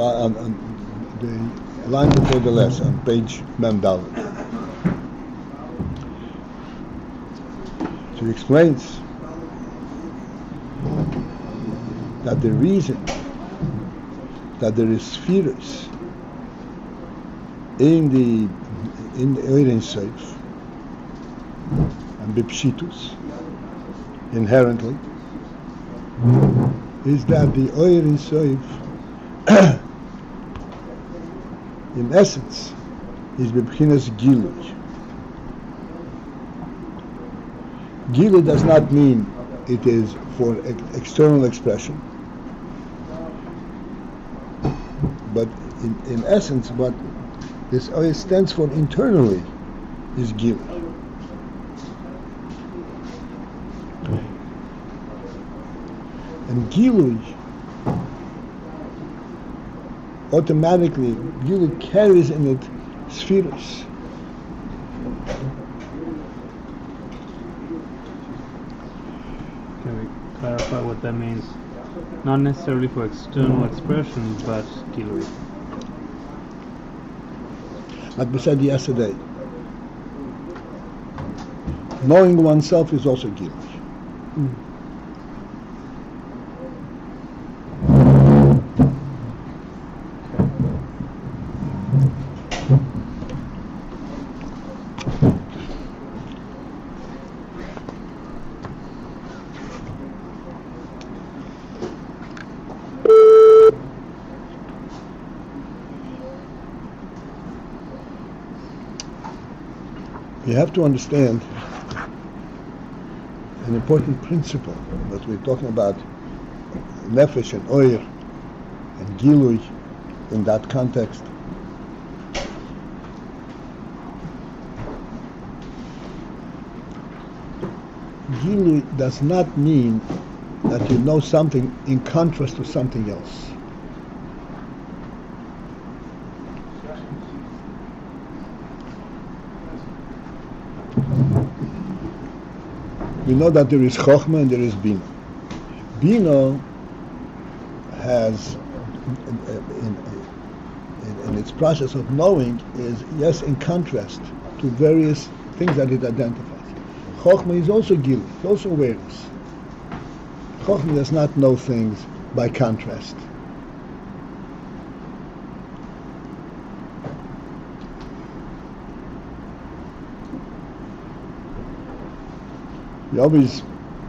On the line before the last, on page Memdal, she explains that the reason that there is sphirot in the Ayin Seif and Bipshitus inherently is that the Ayin Seif in essence is b'bchinas gilui. Gilui does not mean it is for external expression, but in essence what this oil stands for internally is gilui. And gilui automatically, gilui carries in it spheros. Can we clarify what that means? Not necessarily for external expression, but gilui. Like we said yesterday, knowing oneself is also gilui. You have to understand an important principle that we're talking about, nefesh and oyer and gilui in that context. Gilui does not mean that you know something in contrast to something else. We know that there is chokhmah and there is bina. Bina has, in its process of knowing, is yes in contrast to various things that it identifies. Chokhmah is also gilui, it's also awareness. Chokhmah does not know things by contrast. We always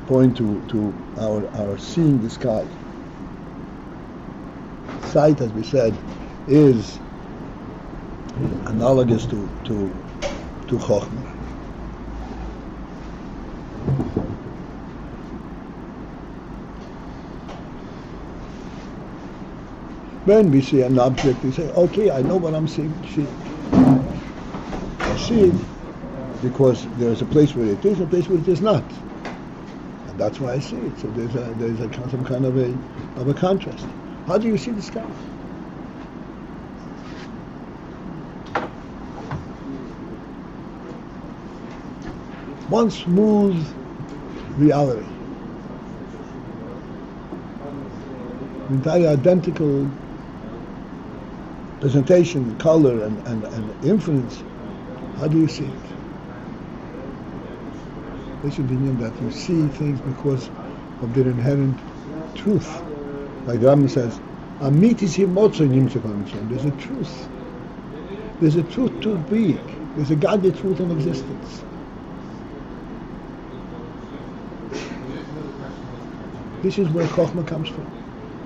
point to our seeing the sky. Sight, as we said, is analogous to chokhmah. When we see an object, we say, okay, I know what I'm seeing. I see it because there's a place where it is, a place where it is not. And that's why I see it. So there's some kind of a contrast. How do you see the sky? One smooth reality. Entire identical presentation, color, and influence. How do you see it? This should mean that you see things because of their inherent truth. Like the Rambam says, there's a truth. There's a truth to being. There's a godly truth in existence. This is where Chokhmah comes from.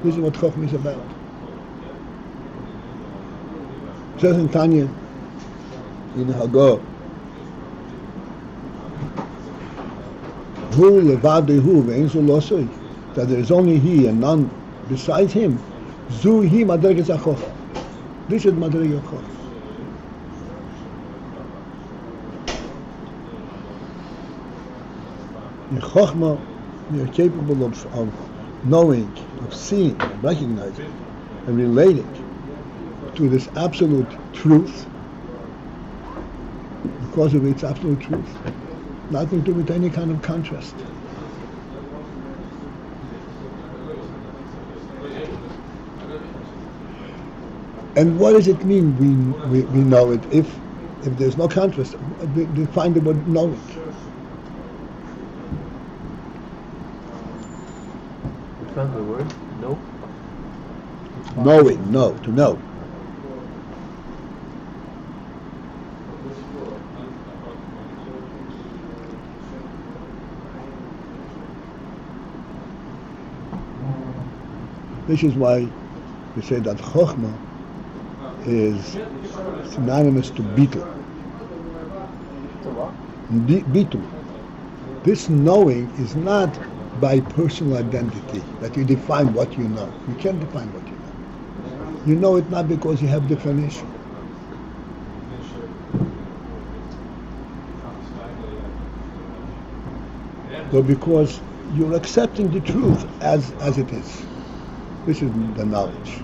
This is what Chokhmah is about. It says in Tanya, in Hagor, that there is only He and none besides Him. Zuhi Madregas HaChokhmah. This is Madregas HaChokhmah. In Chokhmah, we are capable of knowing, of seeing, of recognizing and relating to this absolute truth, because of its absolute truth, nothing to do with any kind of contrast. And what does it mean we know it if there's no contrast? Define the word knowing. Define the word no. Knowing, know, to know. This is why we say that Chokhmah is synonymous to Bitul. Bitul. This knowing is not by personal identity, that you define what you know. You can't define what you know. You know it not because you have definition, but because you're accepting the truth as it is. This is the knowledge.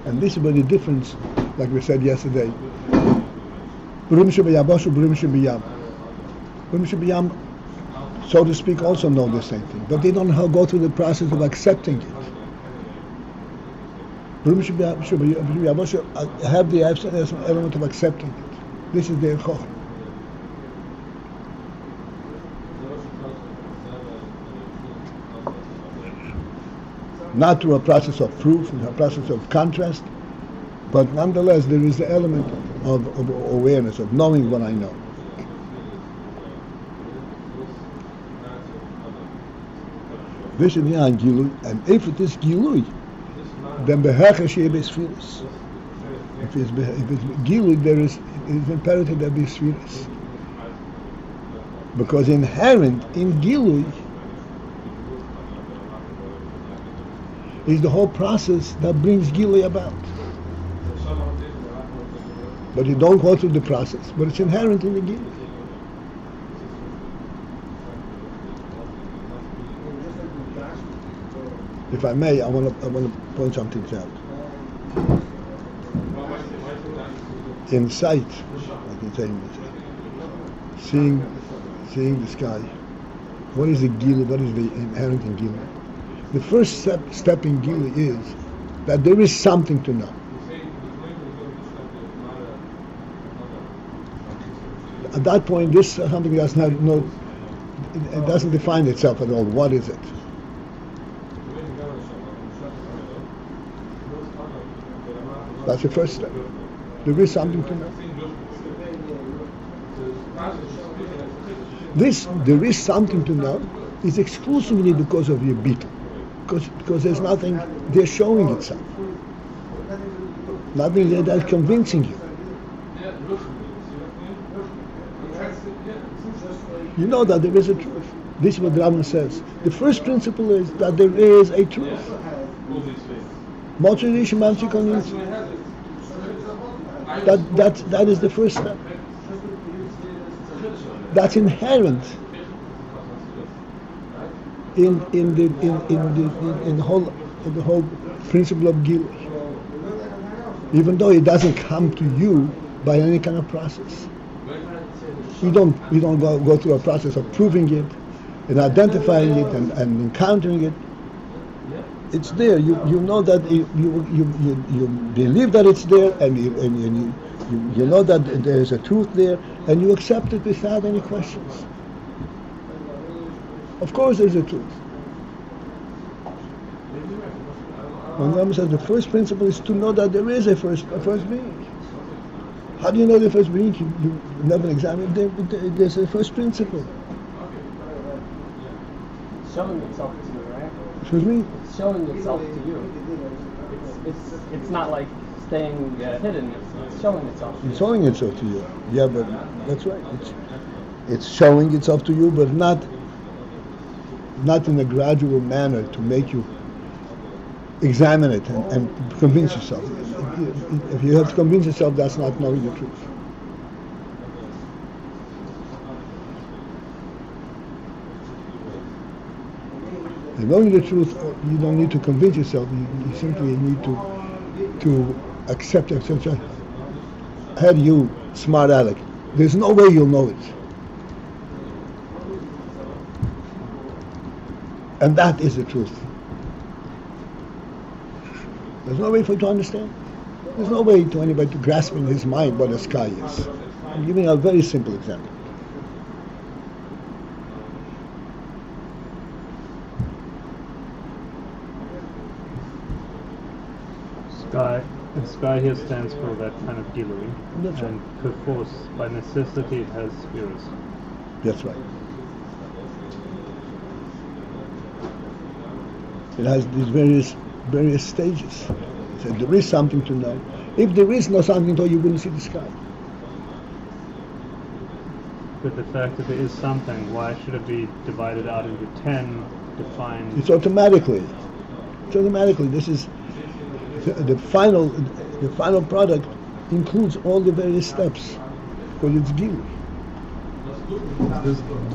And this is where the difference, like we said yesterday, Brim Shebayabashu, Brim Shebayam. Brim Shebayam, so to speak, also know the same thing, but they don't know how to go through the process of accepting it. Brim Shebayabashu have the element of accepting it. This is their chokhmah. Not through a process of proof, a process of contrast, but nonetheless there is the element of awareness, of knowing what I know. This is the gilui, and if it is gilui, then behecha sheyeh sphirot. If it's gilui, it is imperative that be sphirot, because inherent in gilui is the whole process that brings gilui about. But you don't go through the process, but it's inherent in the gilui. If I may, I want to point something out. In sight, I can say, seeing the sky. What is the gilui? What is the inherent in gilui? The first step in gilui is that there is something to know. At that point, this something does not know. It doesn't define itself at all. What is it? That's the first step. There is something to know. There is something to know is exclusively because of your bitul. Because there's nothing there showing itself. Nothing there that's convincing you. You know that there is a truth. This is what Rambam says. The first principle is that there is a truth. That is the first step. That's inherent in the whole principle of gilui, even though it doesn't come to you by any kind of process. You don't go through a process of proving it and identifying it and encountering it. It's there. You know that you believe that it's there, and you know that there is a truth there, and you accept it without any questions. Of course there's a truth. When Rambam says the first principle is to know that there is a first being. How do you know the first being? You never examine it. There's a first principle. It's showing itself to you, right? Excuse me? It's showing itself to you. It's not like staying hidden. It's showing itself to you. It's showing itself to you. Yeah, but that's right. It's showing itself to you, but not in a gradual manner to make you examine it and convince yourself. If you have to convince yourself, that's not knowing the truth. And knowing the truth, you don't need to convince yourself. You simply need to accept it. Had you, smart aleck, there's no way you'll know it. And that is the truth. There's no way for you to understand. There's no way to anybody to grasp in his mind what the sky is. I'm giving a very simple example. And sky here stands for that kind of gilui. That's right. And perforce, by necessity, it has sphirot. That's right. It has these various stages. So there is something to know. If there is no something to know, you wouldn't see the sky. But the fact that there is something, why should it be divided out into 10 defined? It's automatically. This is the final product includes all the various steps, because it's gilui.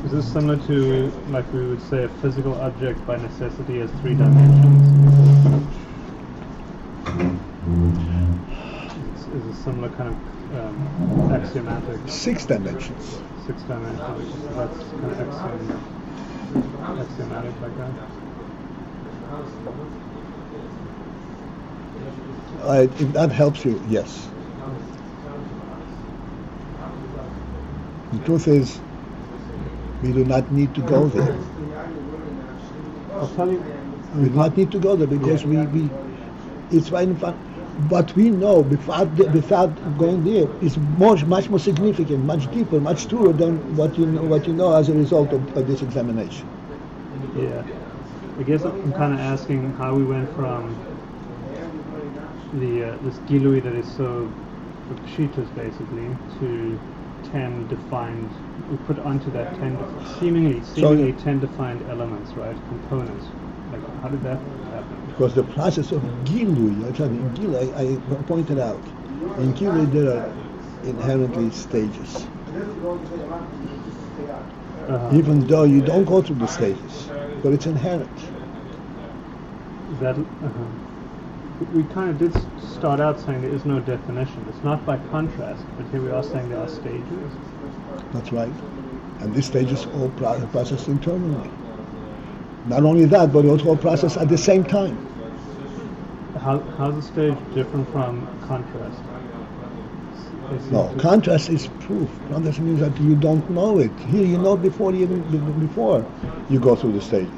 Is this similar to, like we would say, a physical object by necessity has 3 dimensions? Is a similar kind of axiomatic? 6 dimensions. 6 dimensions. So that's kind of axiomatic like that. If that helps you, yes. The truth is, we do not need to go there. I'll tell you. We do not need to go there because we it's right in front. But we know without going there is much more significant, much deeper, much truer than what you know as a result of this examination. Yeah, I guess I'm kind of asking how we went from this gilui that is so pshitus basically to 10 defined. We put onto that 10 seemingly 10 defined elements, right? Components. Like, how did that happen? Because the process of gilui, I pointed out, in gilui there are inherently stages. Even though you don't go through the stages, but it's inherent. That we kind of did start out saying there is no definition. It's not by contrast, but here we are saying there are stages. That's right. And these stages all process internally. Not only that, but also all process at the same time. How's a stage different from contrast? No, contrast is proof. Contrast means that you don't know it. Here you know before you go through the stages.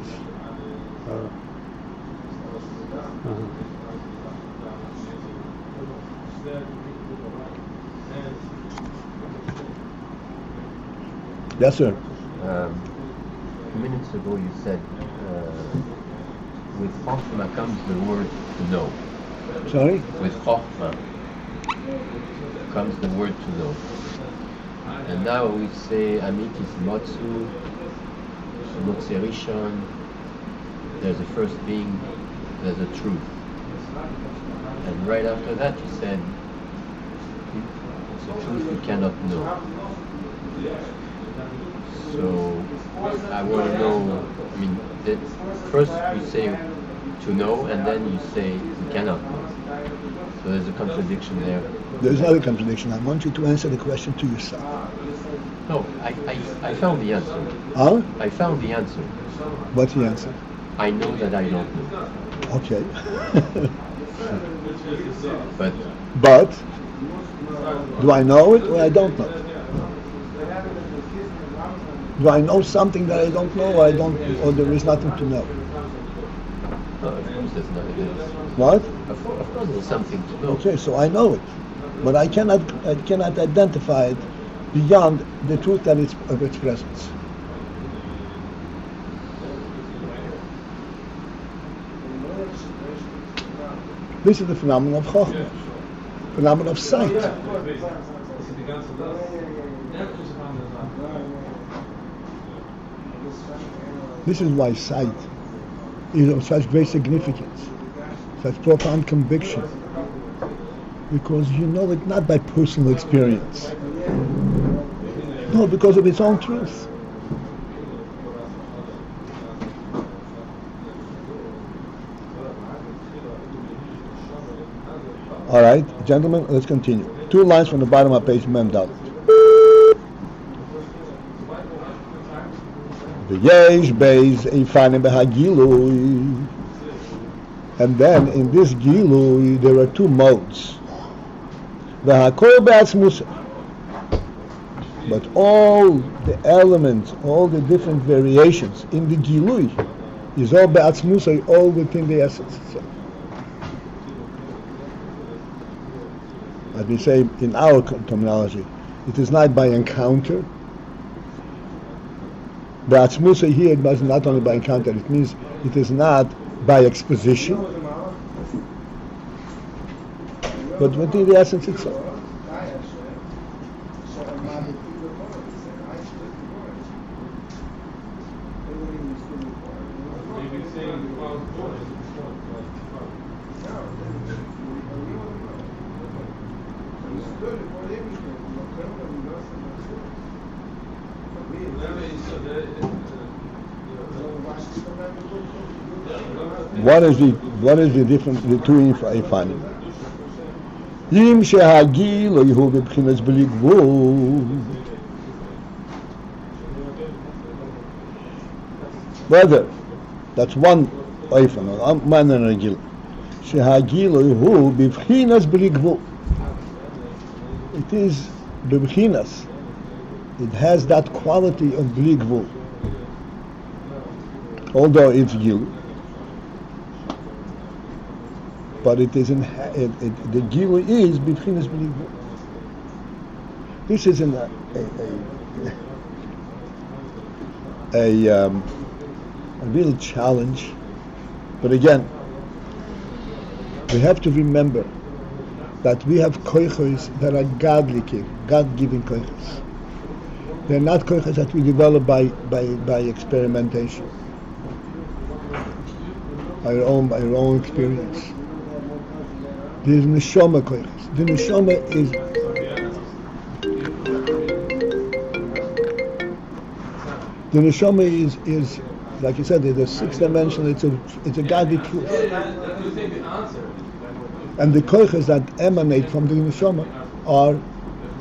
Yes, sir. A few minutes ago you said with chokhmah comes the word to know. Sorry? With chokhmah comes the word to know. And now we say amikis motsu, motse rishon, there's a first being, there's a truth. And right after that you said it's a truth we cannot know. So I want to know, that first you say to know and then you say we cannot know. So there's a contradiction there. There's not a contradiction. I want you to answer the question to yourself. No, I found the answer. Huh? I found the answer. What's the answer? I know that I don't know. Okay. But do I know it or I don't know it? Do I know something that I don't know or there is nothing to know? no, of course there's nothing. What? Of course there's something to know. Okay, so I know it. But I cannot identify it beyond the truth that is of its presence. This is the phenomenon of chokhmah, phenomenon of sight. This is why sight is of such great significance, such profound conviction, because you know it not by personal experience, no, because of its own truth. All right, gentlemen, let's continue. 2 lines from the bottom of page Mem Dalet. V'yesh Beis Eifanim b'hagilui. And then in this gilui there are 2 modes. V'hakol be'atzmusah. But all the elements, all the different variations in the gilui is all be'atzmusah, all within the essence itself. As we say in our terminology, it is not by encounter. Be'atzmusah here, it was not only by encounter, it means it is not by exposition, but within the essence itself. What is the difference between the 2 Eifanim? Yim shehagil or yehu b'bchinas b'li gvul. Whether that's one Eifan, man and a gil. Shehagil or yehu b'bchinas b'li gvul. It is b'bchinas. It has that quality of b'li gvul. Although it's gil. But it is the gilui is b'chinas b'li gvul. This is a real challenge. But again, we have to remember that we have koichos that are God-given koichos. They're not koichos that we develop by experimentation, by our own experience. There's neshama koichos. The neshama is like you said, it's a 6th dimension. It's a godly truth. And the koichos that emanate from the neshama are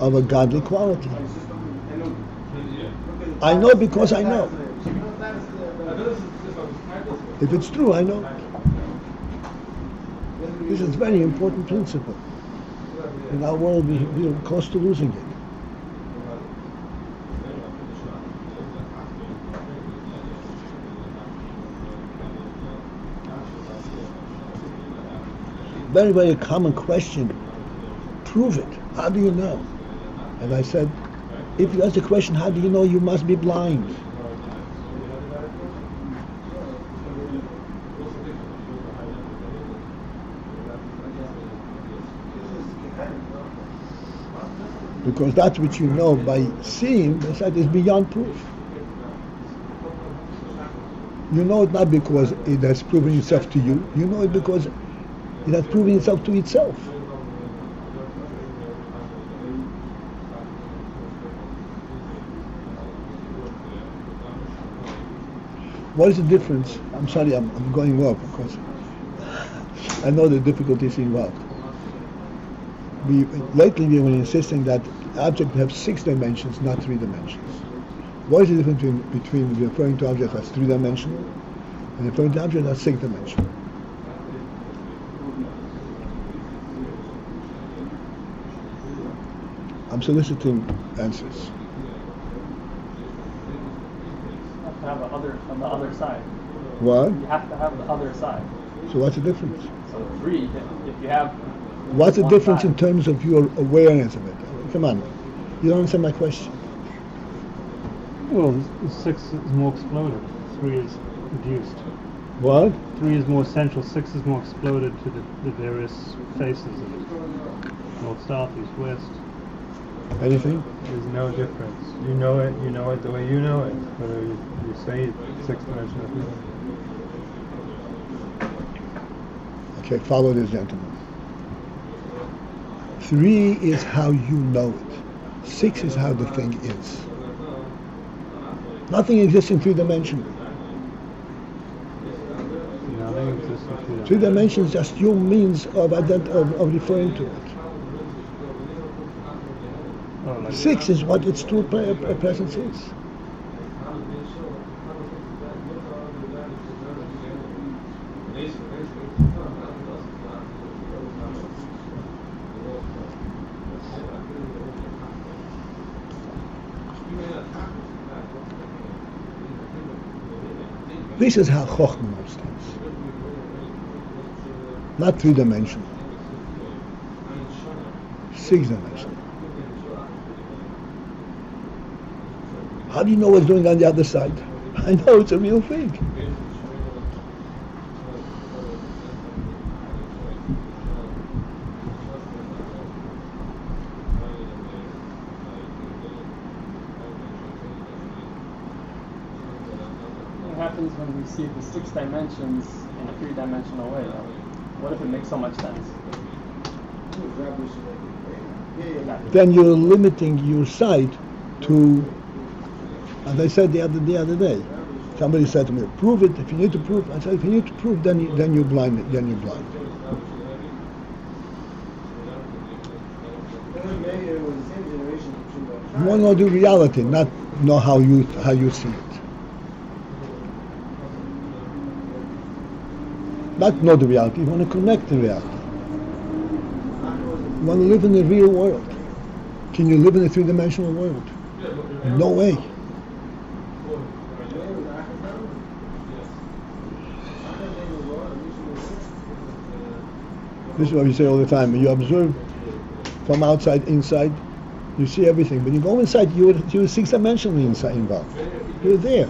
of a godly quality. I know because I know. If it's true, I know. This is a very important principle. In our world, we are close to losing it. Very, very common question. Prove it. How do you know? And I said, if you ask the question, how do you know, you must be blind. Because that which you know by seeing, they said, is beyond proof. You know it not because it has proven itself to you. You know it because it has proven itself to itself. What is the difference? I'm sorry, I'm going off because I know the difficulties involved. Lately we were insisting that objects have 6 dimensions, not 3 dimensions. What is the difference between referring to objects as 3-dimensional and referring to objects as 6-dimensional? I'm soliciting answers. You have to have the other on the other side. What? You have to have the other side. So what's the difference? So 3, if you have. What's the difference side. in terms of your awareness of it? Come on, you don't answer my question. Well, 6 is more exploded. 3 is reduced. What? 3 is more central. 6 is more exploded to the various faces of it. North, south, east, west. Anything? There's no difference. You know it the way you know it. Whether you say it's 6-dimensional. Okay, follow this, gentlemen. 3 is how you know it. 6 is how the thing is. Nothing exists in 3-dimensional. Nothing exists in 3 dimensions is just your means of referring to it. Oh, like 6 is what its true presence is. This is how Chochmah knows things. Not 3-dimensional. 6-dimensional. How do you know what's going on the other side? I know it's a real thing. What happens when we see the 6 dimensions in a 3-dimensional way, though? What if it makes so much sense? Then you're limiting your sight to, as I said the other day, somebody said to me, prove it. If you need to prove, I said, if you need to prove, then you're blind. Then you're blind. You want to know the reality, not know how you see it. Not know the reality. You want to connect the reality. You want to live in the real world. Can you live in a 3-dimensional world? No way. This is what we say all the time. When you observe from outside, inside, you see everything. When you go inside, you're 6-dimensionally involved. You're there.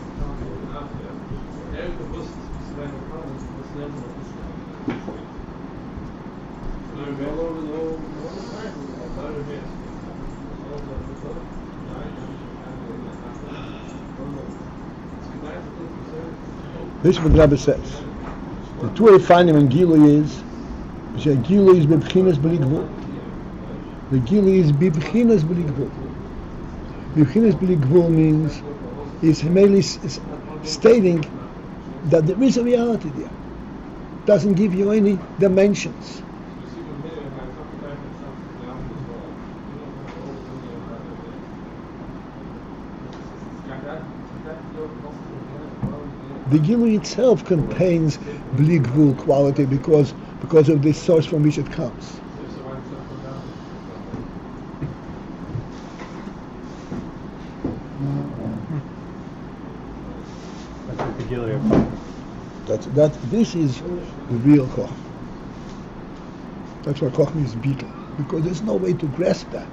This is what the Rebbe says. The two way finding in gilui is, gilui is b'bchinas b'li gvul. The gilui is b'bchinas b'li gvul. B'bchinas b'li gvul means it's merely stating that there is a reality there. Doesn't give you any dimensions. The gilui itself contains bli gvul quality because of the source from which it comes. That's what the gilui are. This is the real Chochmah. That's why Chochmah is beetle, because there's no way to grasp that.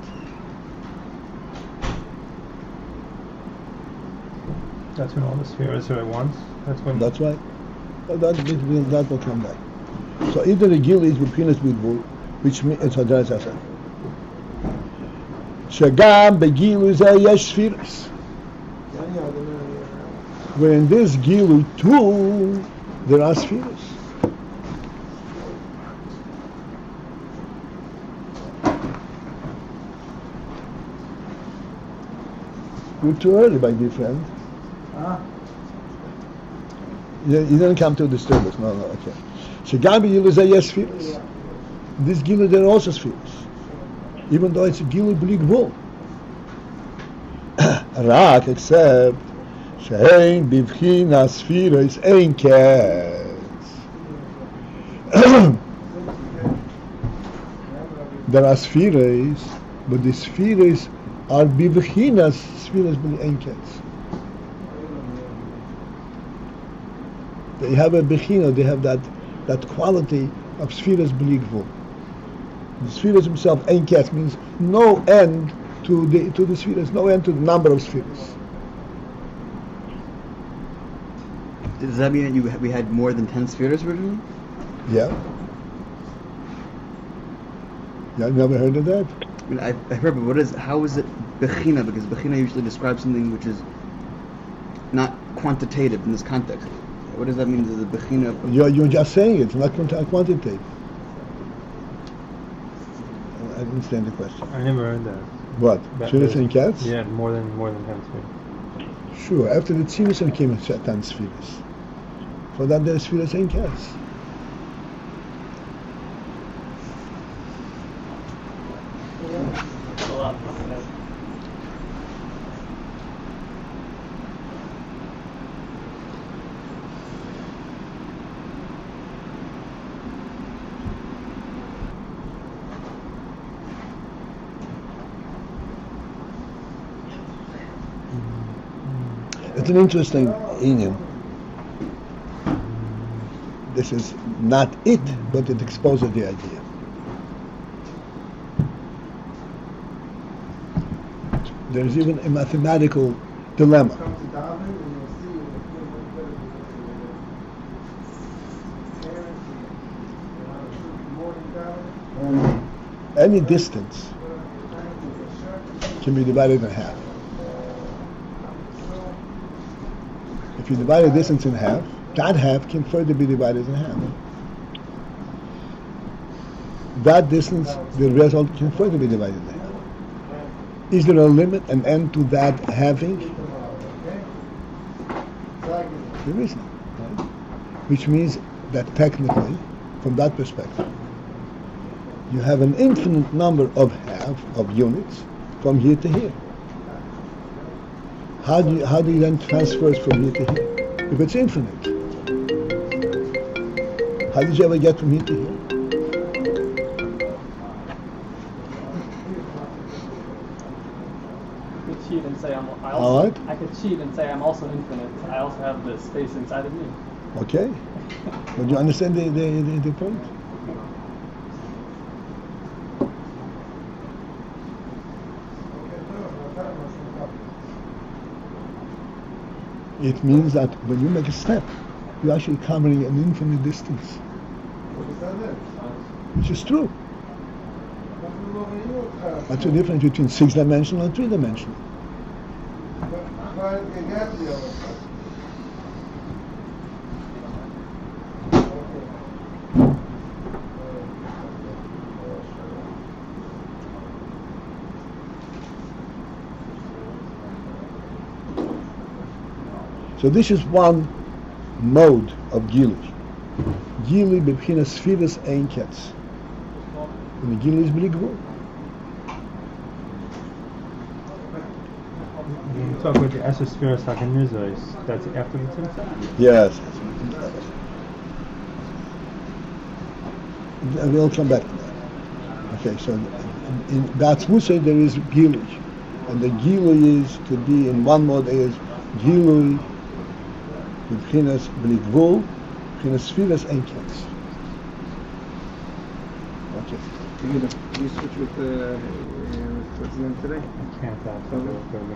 That's when all the spheres are at once. That's right. That will come back. So either the gilui is b'chinas b'gvul, which means that's what Shagam begilui zeh yesh sphirot. Where in this gilui too there are sphirot. You're too early, my dear friend. You didn't come to disturb us. No, okay. Shagam begilui zeh yesh sphirot. This gilui there are also sphirot, even though it's a gilui b'li gvul. Rak, except she'ein b'bchinas sphirot ein ketz. There are spheres, but the spheres are b'bchinas sphirot b'li ein ketz. They have a bechina, they have that quality of spheres b'li gvul. The spheres himself, ein ketz, means no end to the spheres, no end to the number of spheres. Does that mean that we had more than 10 spheres originally? Yeah. Yeah, you never heard of that? I mean, I heard, but how is it bechina? Because bechina usually describes something which is not quantitative in this context. What does that mean, the bechina? You're just saying it's not quantitative. I didn't understand the question. I never heard that. What? Spheres and cats? Yeah, more than 10 spheres. Sure. After the Tzimtzum came 10 spheres. For that, there's spheres and cats. lot. It's an interesting Ayin. This is not it, but it exposes the idea. There's even a mathematical dilemma. Any distance can be divided in half. If you divide a distance in half, that half can further be divided in half. That distance, the result can further be divided in half. Is there a limit, an end to that halving? There isn't. Right? Which means that technically, from that perspective, you have an infinite number of units from here to here. How do you then transfer it from here to here? If it's infinite, how did you ever get from here to here? I could cheat and say I could cheat and say I'm also infinite. I also have the space inside of me. Okay, but you understand the point? It means that when you make a step, you're actually covering an infinite distance. Which is true. What's the difference between 6-dimensional and 3-dimensional? So this is one mode of gilui. Gilui b'bchina sphirot ein ketz. And the gilui is b'li gvul. When you talk about the Esher Sphirot HaKanizos, that's after the Tzimtzum? Yes. We'll come back to that. Okay, so in B'atzmusay there is gilui. And the gilui could be in one mode is gilui b'bchinas b'li gvul, b'chinas sphirot ein ketz. Okay. Can you switch with the end today? I can't. That's Okay. a little bit of a